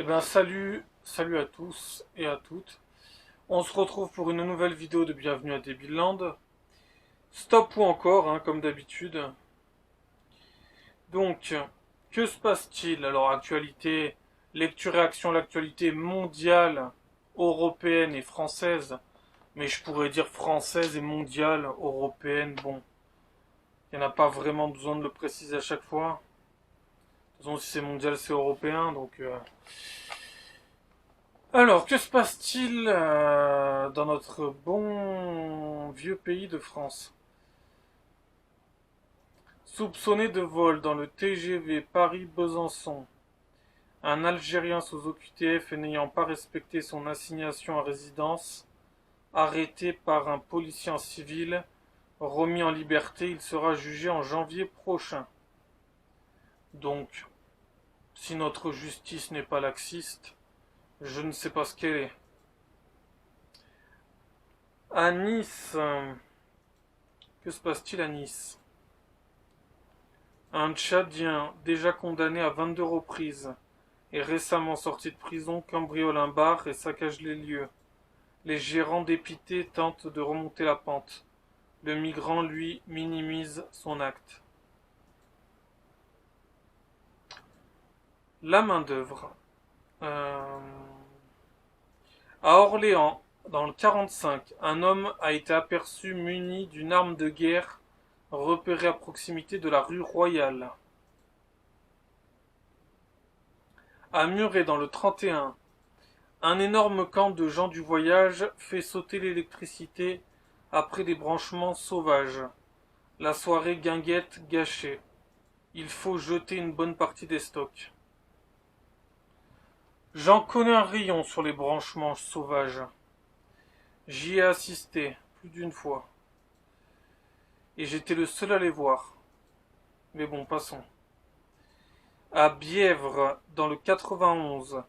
Eh bien salut à tous et à toutes. On se retrouve pour une nouvelle vidéo de Bienvenue à Debilland. Stop ou encore, hein, comme d'habitude. Donc, que se passe-t-il? Alors, actualité, lecture et action, l'actualité mondiale, européenne et française. Mais je pourrais dire française et mondiale, européenne, bon. Il n'y en a pas vraiment besoin de le préciser à chaque fois. De toute façon, si c'est mondial, c'est européen, donc... Alors, que se passe-t-il dans notre bon vieux pays de France? Soupçonné de vol dans le TGV Paris-Besançon, un Algérien sous OQTF et n'ayant pas respecté son assignation à résidence, arrêté par un policier en civil, remis en liberté, il sera jugé en janvier prochain. Donc, si notre justice n'est pas laxiste, je ne sais pas ce qu'elle est. À Nice, que se passe-t-il à Nice? Un Tchadien, déjà condamné à 22 reprises, est récemment sorti de prison, cambriole un bar et saccage les lieux. Les gérants dépités tentent de remonter la pente. Le migrant, lui, minimise son acte. La main-d'œuvre. Euh, À Orléans, dans le 45, un homme a été aperçu muni d'une arme de guerre repérée à proximité de la rue Royale. À Muret, dans le 31, un énorme camp de gens du voyage fait sauter l'électricité après des branchements sauvages. La soirée guinguette gâchée. Il faut jeter une bonne partie des stocks. J'en connais un rayon sur les branchements sauvages. J'y ai assisté plus d'une fois. Et j'étais le seul à les voir. Mais bon, passons. À Bièvre, dans le 91,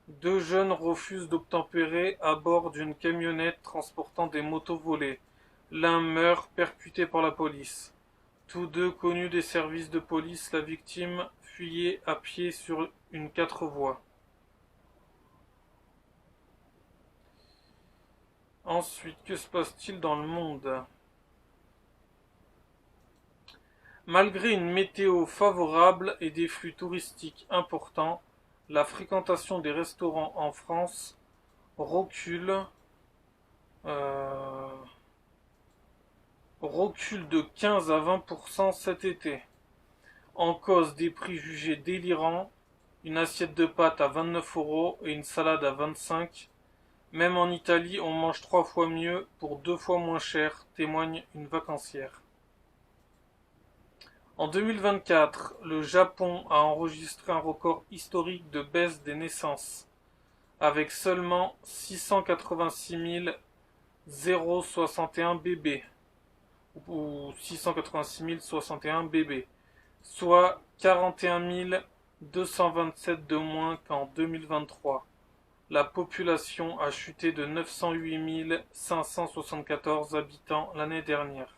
deux jeunes refusent d'obtempérer à bord d'une camionnette transportant des motos volées. L'un meurt percuté par la police. Tous deux connus des services de police, la victime fuyait à pied sur une 4 voies. Ensuite, que se passe-t-il dans le monde? Malgré une météo favorable et des flux touristiques importants, la fréquentation des restaurants en France recule, euh, recule de 15 à 20% cet été. En cause des prix jugés délirants, une assiette de pâtes à 29 euros et une salade à 25. Même en Italie, on mange 3 fois mieux pour 2 fois moins cher, témoigne une vacancière. En 2024, le Japon a enregistré un record historique de baisse des naissances, avec seulement 686 061 bébés, ou 686 061 bébés, soit 41 227 de moins qu'en 2023. La population a chuté de 908 574 habitants l'année dernière.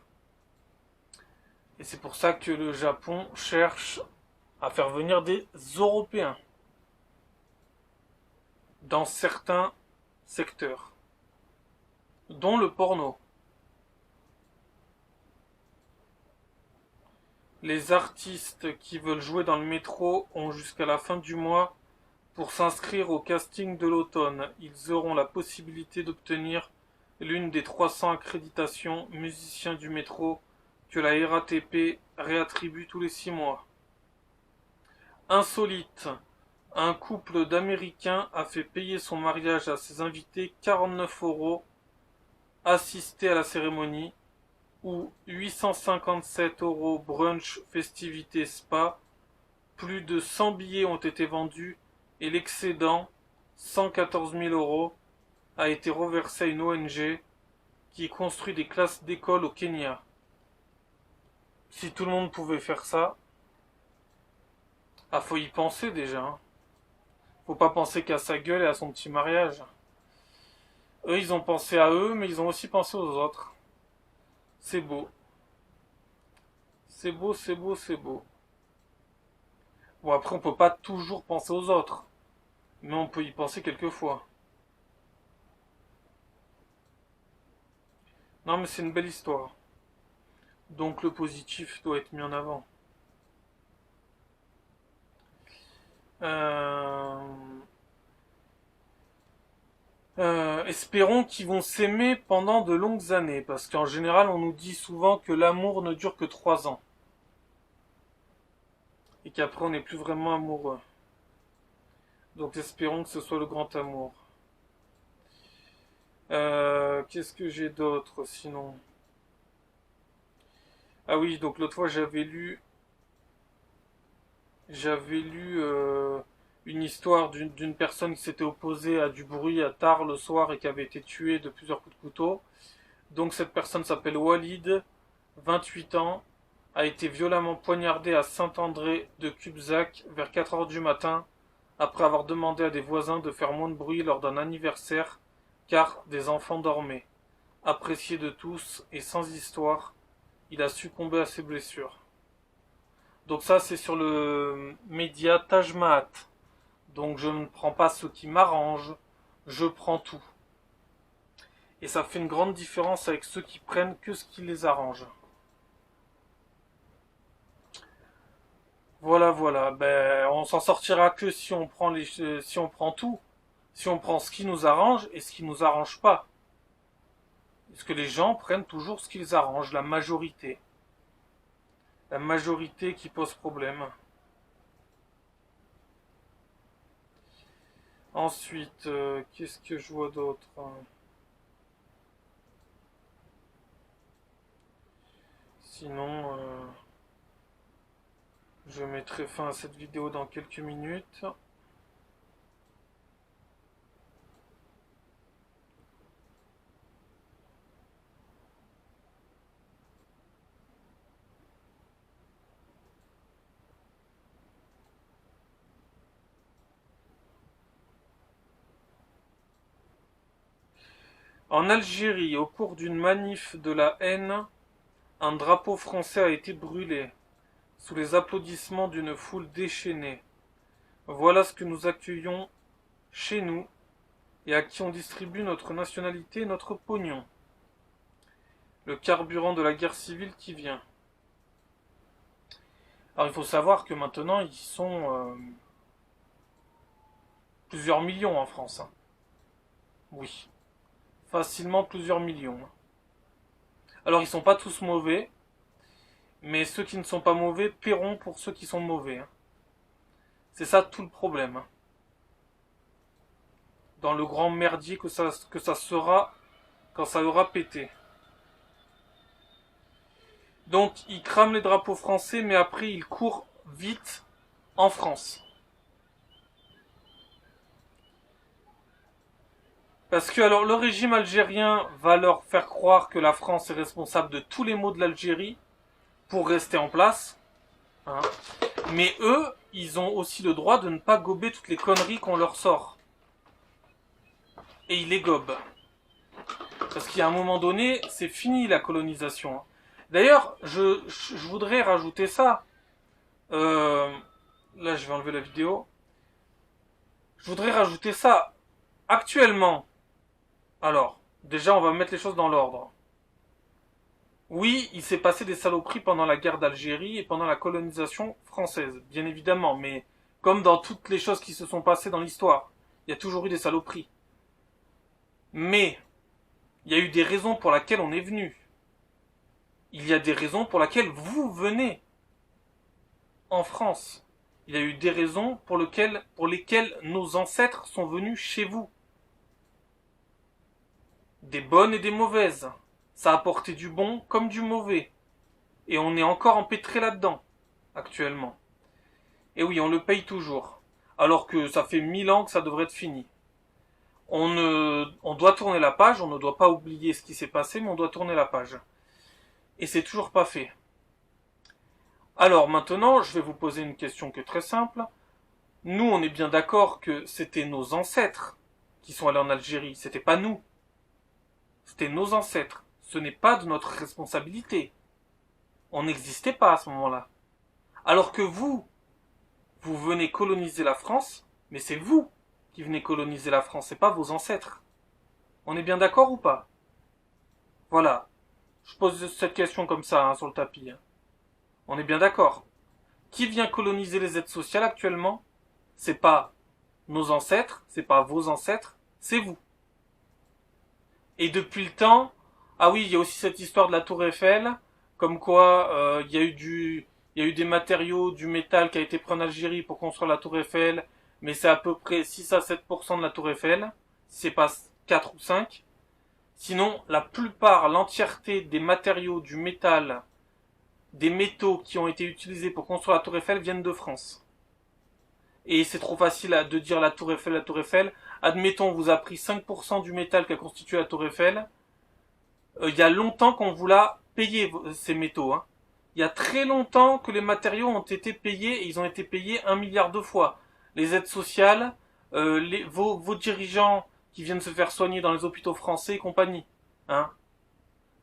Et c'est pour ça que le Japon cherche à faire venir des Européens dans certains secteurs, dont le porno. Les artistes qui veulent jouer dans le métro ont jusqu'à la fin du mois pour s'inscrire au casting de l'automne. Ils auront la possibilité d'obtenir l'une des 300 accréditations musiciens du métro que la RATP réattribue tous les 6 mois. Insolite, un couple d'Américains a fait payer son mariage à ses invités 49 euros, assistés à la cérémonie, ou 857 euros brunch festivité spa. Plus de 100 billets ont été vendus et l'excédent, 114 000 euros, a été reversé à une ONG qui construit des classes d'école au Kenya. Si tout le monde pouvait faire ça, faut y penser déjà. Hein. Faut pas penser qu'à sa gueule et à son petit mariage. Eux, ils ont pensé à eux, mais ils ont aussi pensé aux autres. C'est beau. C'est beau, c'est beau, c'est beau. Bon, après, on peut pas toujours penser aux autres. Mais on peut y penser quelquefois. Non, mais c'est une belle histoire. Donc le positif doit être mis en avant. Euh, espérons qu'ils vont s'aimer pendant de longues années, parce qu'en général, on nous dit souvent que l'amour ne dure que 3 ans. Et qu'après, on n'est plus vraiment amoureux. Donc espérons que ce soit le grand amour. Qu'est-ce que j'ai d'autre sinon? Ah oui, donc l'autre fois j'avais lu une histoire d'une personne qui s'était opposée à du bruit à tard le soir et qui avait été tuée de plusieurs coups de couteau. Donc cette personne s'appelle Walid, 28 ans, a été violemment poignardé à Saint-André de Cubzac vers 4 heures du matin après avoir demandé à des voisins de faire moins de bruit lors d'un anniversaire car des enfants dormaient. Apprécié de tous et sans histoire, il a succombé à ses blessures. Donc ça c'est sur le média Taj Mahat. Donc je ne prends pas ce qui m'arrange, je prends tout. Et ça fait une grande différence avec ceux qui prennent que ce qui les arrange. Voilà, voilà. Ben, on s'en sortira que si on prend si on prend tout. Si on prend ce qui nous arrange et ce qui nous arrange pas. Parce que les gens prennent toujours ce qui les arrange, la majorité. La majorité qui pose problème. Ensuite, qu'est-ce que je vois d'autre? Sinon, je mettrai fin à cette vidéo dans quelques minutes. En Algérie, au cours d'une manif de la haine, un drapeau français a été brûlé, sous les applaudissements d'une foule déchaînée. Voilà ce que nous accueillons chez nous et à qui on distribue notre nationalité et notre pognon. Le carburant de la guerre civile qui vient. Alors il faut savoir que maintenant ils sont plusieurs millions en France. Hein. Oui, facilement plusieurs millions. Alors ils sont pas tous mauvais, mais ceux qui ne sont pas mauvais paieront pour ceux qui sont mauvais. Hein. C'est ça tout le problème. Hein. Dans le grand merdier que ça sera quand ça aura pété. Donc ils crament les drapeaux français, mais après ils courent vite en France. Parce que alors le régime algérien va leur faire croire que la France est responsable de tous les maux de l'Algérie pour rester en place. Hein. Mais eux, ils ont aussi le droit de ne pas gober toutes les conneries qu'on leur sort. Et ils les gobent. Parce qu'il y a un moment donné, c'est fini la colonisation. D'ailleurs, je voudrais rajouter ça. Là, je vais enlever la vidéo. Je voudrais rajouter ça. Actuellement, alors, déjà, on va mettre les choses dans l'ordre. Oui, il s'est passé des saloperies pendant la guerre d'Algérie et pendant la colonisation française, bien évidemment, mais comme dans toutes les choses qui se sont passées dans l'histoire, il y a toujours eu des saloperies. Mais, il y a eu des raisons pour lesquelles on est venu. Il y a des raisons pour lesquelles vous venez en France. Il y a eu des raisons pour lesquelles nos ancêtres sont venus chez vous. Des bonnes et des mauvaises. Ça a apporté du bon comme du mauvais. Et on est encore empêtré là-dedans, actuellement. Et oui, on le paye toujours. Alors que ça fait 1000 ans que ça devrait être fini. On doit tourner la page, on ne doit pas oublier ce qui s'est passé, mais on doit tourner la page. Et c'est toujours pas fait. Alors maintenant, je vais vous poser une question qui est très simple. Nous, on est bien d'accord que c'était nos ancêtres qui sont allés en Algérie, c'était pas nous. C'était nos ancêtres. Ce n'est pas de notre responsabilité. On n'existait pas à ce moment-là. Alors que vous venez coloniser la France, mais c'est vous qui venaient coloniser la France, c'est pas vos ancêtres. On est bien d'accord ou pas? Voilà. Je pose cette question comme ça, hein, sur le tapis. Hein. On est bien d'accord. Qui vient coloniser les aides sociales actuellement? C'est pas nos ancêtres, c'est pas vos ancêtres, c'est vous. Et depuis le temps, ah oui, il y a aussi cette histoire de la Tour Eiffel, comme quoi il y a eu des matériaux, du métal qui a été pris en Algérie pour construire la Tour Eiffel, mais c'est à peu près 6 à 7% de la Tour Eiffel, si c'est pas 4 ou 5. Sinon, la plupart, l'entièreté des matériaux, du métal, des métaux qui ont été utilisés pour construire la Tour Eiffel viennent de France. Et c'est trop facile de dire la Tour Eiffel, la Tour Eiffel. Admettons, on vous a pris 5% du métal qui a constitué la Tour Eiffel. Il y a longtemps qu'on vous l'a payé, ces métaux. Hein. Il y a très longtemps que les matériaux ont été payés et ils ont été payés 1 milliard de fois. Les aides sociales, vos dirigeants qui viennent se faire soigner dans les hôpitaux français et compagnie. Hein.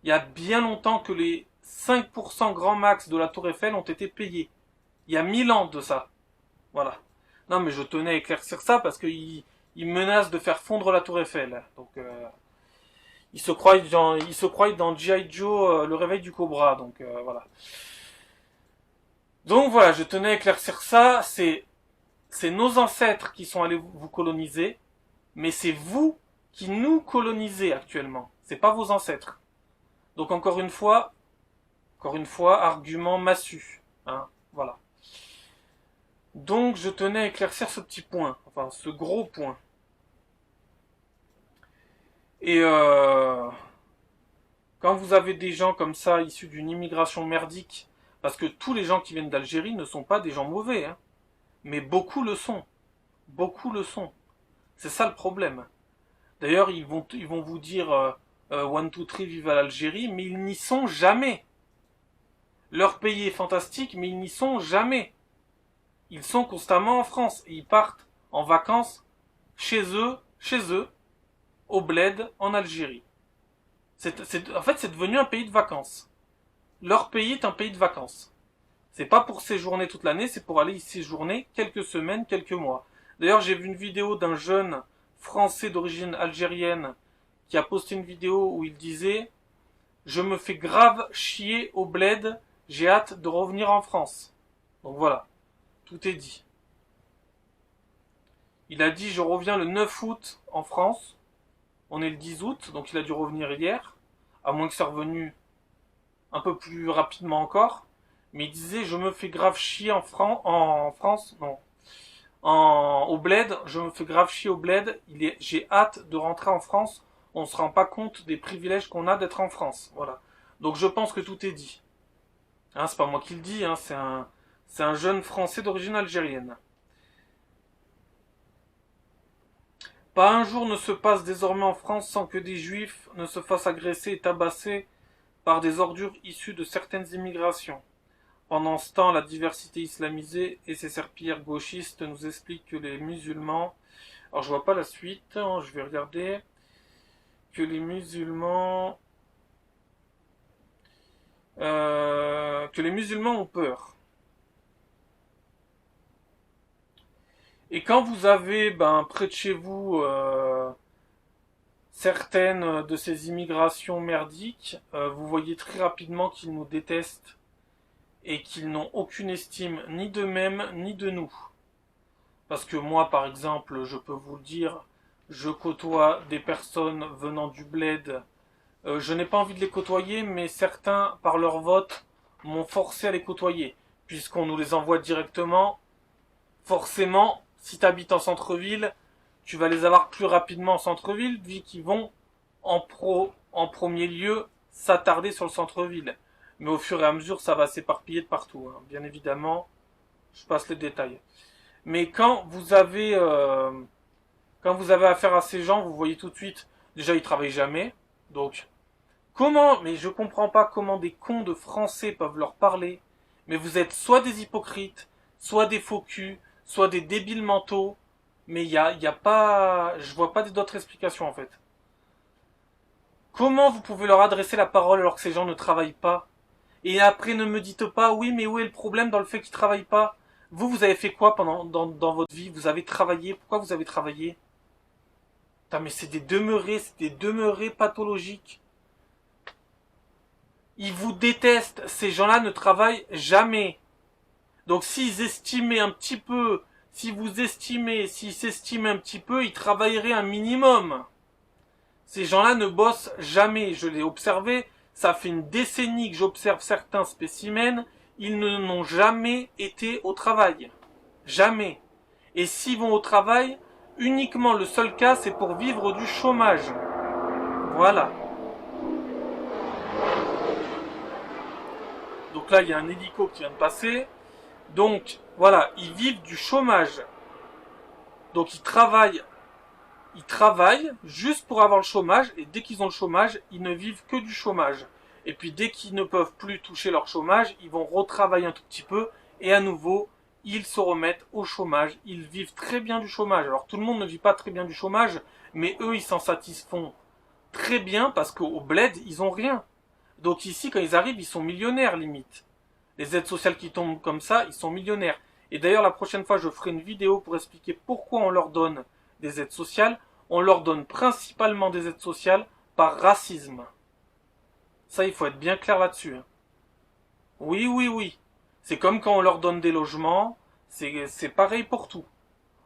Il y a bien longtemps que les 5% grand max de la Tour Eiffel ont été payés. Il y a 1000 ans de ça. Voilà. Non, mais je tenais à éclaircir ça parce qu'il menace de faire fondre la Tour Eiffel. Donc, il se croit dans G.I. Joe, le réveil du Cobra. Donc, voilà. Donc, voilà, je tenais à éclaircir ça. C'est nos ancêtres qui sont allés vous coloniser, mais c'est vous qui nous colonisez actuellement. C'est pas vos ancêtres. Donc, encore une fois, argument massu. Hein, voilà. Donc je tenais à éclaircir ce petit point, enfin ce gros point. Et quand vous avez des gens comme ça issus d'une immigration merdique, parce que tous les gens qui viennent d'Algérie ne sont pas des gens mauvais, hein, mais beaucoup le sont. Beaucoup le sont. C'est ça le problème. D'ailleurs, ils vont vous dire one, two, three, vive l'Algérie, mais ils n'y sont jamais. Leur pays est fantastique, mais ils n'y sont jamais. Ils sont constamment en France et ils partent en vacances chez eux, au bled, en Algérie. En fait, c'est devenu un pays de vacances. Leur pays est un pays de vacances. C'est pas pour séjourner toute l'année, c'est pour aller y séjourner quelques semaines, quelques mois. D'ailleurs, j'ai vu une vidéo d'un jeune Français d'origine algérienne qui a posté une vidéo où il disait « Je me fais grave chier au bled, j'ai hâte de revenir en France. » Donc voilà. Tout est dit. Il a dit je reviens le 9 août en France. On est le 10 août, donc il a dû revenir hier. À moins que ça revenu un peu plus rapidement encore. Mais il disait je me fais grave chier en France. Non. Au bled, je me fais grave chier au bled. J'ai hâte de rentrer en France. On se rend pas compte des privilèges qu'on a d'être en France. Voilà. Donc je pense que tout est dit. Hein, c'est pas moi qui le dis, hein, c'est un jeune Français d'origine algérienne. Pas un jour ne se passe désormais en France sans que des juifs ne se fassent agresser et tabasser par des ordures issues de certaines immigrations. Pendant ce temps, la diversité islamisée et ses serpillères gauchistes nous expliquent que les musulmans... Alors je vois pas la suite, hein, je vais regarder. Que les musulmans ont peur. Et quand vous avez près de chez vous certaines de ces immigrations merdiques, vous voyez très rapidement qu'ils nous détestent et qu'ils n'ont aucune estime ni d'eux-mêmes ni de nous. Parce que moi, par exemple, je peux vous le dire, je côtoie des personnes venant du bled. Je n'ai pas envie de les côtoyer, mais certains, par leur vote, m'ont forcé à les côtoyer. Puisqu'on nous les envoie directement, forcément, si tu habites en centre-ville, tu vas les avoir plus rapidement en centre-ville, vu qu'ils vont en premier lieu s'attarder sur le centre-ville. Mais au fur et à mesure, ça va s'éparpiller de partout. Hein. Bien évidemment, je passe les détails. Mais quand vous avez affaire à ces gens, vous voyez tout de suite, déjà ils travaillent jamais. Donc, mais je comprends pas comment des cons de français peuvent leur parler. Mais vous êtes soit des hypocrites, soit des faux culs, soit des débiles mentaux. Mais y a pas, je vois pas d'autres explications en fait. Comment vous pouvez leur adresser la parole alors que ces gens ne travaillent pas? Et après ne me dites pas, oui mais où est le problème dans le fait qu'ils travaillent pas? Vous avez fait quoi dans votre vie? Vous avez travaillé? Pourquoi vous avez travaillé? Putain, mais c'est des demeurés pathologiques. Ils vous détestent. Ces gens-là ne travaillent jamais. Donc s'ils estimaient un petit peu, si vous estimez, s'ils s'estimaient un petit peu, ils travailleraient un minimum. Ces gens-là ne bossent jamais. Je l'ai observé. Ça fait une décennie que j'observe certains spécimens. Ils n'ont jamais été au travail. Jamais. Et s'ils vont au travail, uniquement le seul cas, c'est pour vivre du chômage. Voilà. Donc là, il y a un hélico qui vient de passer. Donc, voilà, ils vivent du chômage. Donc ils travaillent juste pour avoir le chômage, et dès qu'ils ont le chômage, ils ne vivent que du chômage. Et puis dès qu'ils ne peuvent plus toucher leur chômage, ils vont retravailler un tout petit peu, et à nouveau, ils se remettent au chômage. Ils vivent très bien du chômage. Alors tout le monde ne vit pas très bien du chômage, mais eux, ils s'en satisfont très bien, parce qu'au bled, ils ont rien. Donc ici, quand ils arrivent, ils sont millionnaires, limite. Les aides sociales qui tombent comme ça, ils sont millionnaires. Et d'ailleurs, la prochaine fois, je ferai une vidéo pour expliquer pourquoi on leur donne des aides sociales. On leur donne principalement des aides sociales par racisme. Ça, il faut être bien clair là-dessus. Oui, oui, oui. C'est comme quand on leur donne des logements, c'est pareil pour tout.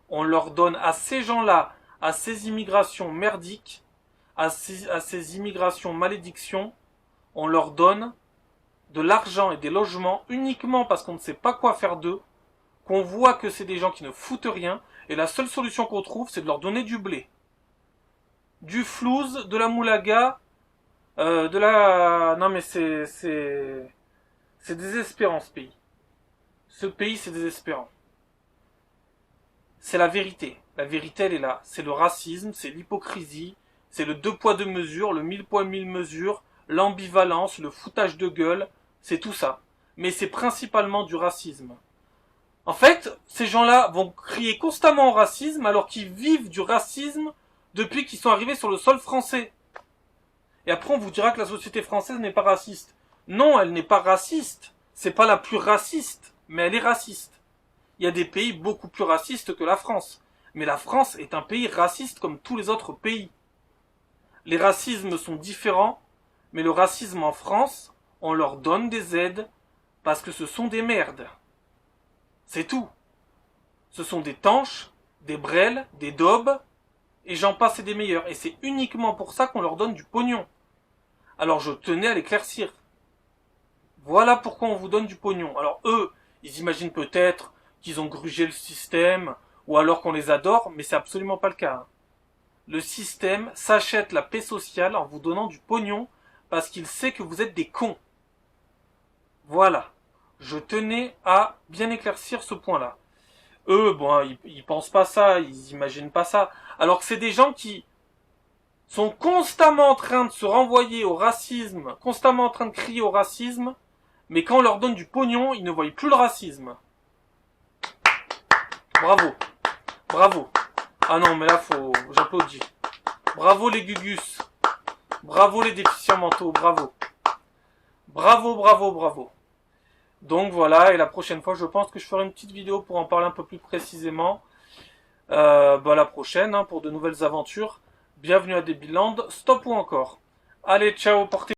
On leur donne à ces gens-là, à ces immigrations merdiques, à ces immigrations malédictions, on leur donne de l'argent et des logements uniquement parce qu'on ne sait pas quoi faire d'eux, qu'on voit que c'est des gens qui ne foutent rien, et la seule solution qu'on trouve, c'est de leur donner du blé. Du flouze, de la moulaga, de la... Non mais c'est désespérant ce pays. Ce pays, c'est désespérant. C'est la vérité. La vérité, elle est là. C'est le racisme, c'est l'hypocrisie, c'est le deux poids deux mesures, le mille poids mille mesures, l'ambivalence, le foutage de gueule, c'est tout ça. Mais c'est principalement du racisme. En fait, ces gens-là vont crier constamment au racisme alors qu'ils vivent du racisme depuis qu'ils sont arrivés sur le sol français. Et après, on vous dira que la société française n'est pas raciste. Non, elle n'est pas raciste. C'est pas la plus raciste, mais elle est raciste. Il y a des pays beaucoup plus racistes que la France. Mais la France est un pays raciste comme tous les autres pays. Les racismes sont différents, mais le racisme en France, on leur donne des aides parce que ce sont des merdes. C'est tout. Ce sont des tanches, des brels, des daubes, et j'en passe et des meilleurs. Et c'est uniquement pour ça qu'on leur donne du pognon. Alors je tenais à l'éclaircir. Voilà pourquoi on vous donne du pognon. Alors eux, ils imaginent peut-être qu'ils ont grugé le système, ou alors qu'on les adore, mais c'est absolument pas le cas. Le système s'achète la paix sociale en vous donnant du pognon, parce qu'il sait que vous êtes des cons. Voilà. Je tenais à bien éclaircir ce point-là. Eux, bon, ils pensent pas ça, ils imaginent pas ça. Alors que c'est des gens qui sont constamment en train de se renvoyer au racisme, constamment en train de crier au racisme, mais quand on leur donne du pognon, ils ne voient plus le racisme. Bravo. Bravo. Ah non, mais là, j'applaudis. Bravo les gugus. Bravo les déficients mentaux, bravo. Bravo, bravo, bravo. Donc voilà, et la prochaine fois, je pense que je ferai une petite vidéo pour en parler un peu plus précisément. La prochaine, pour de nouvelles aventures. Bienvenue à Debiland, stop ou encore. Allez, ciao, portez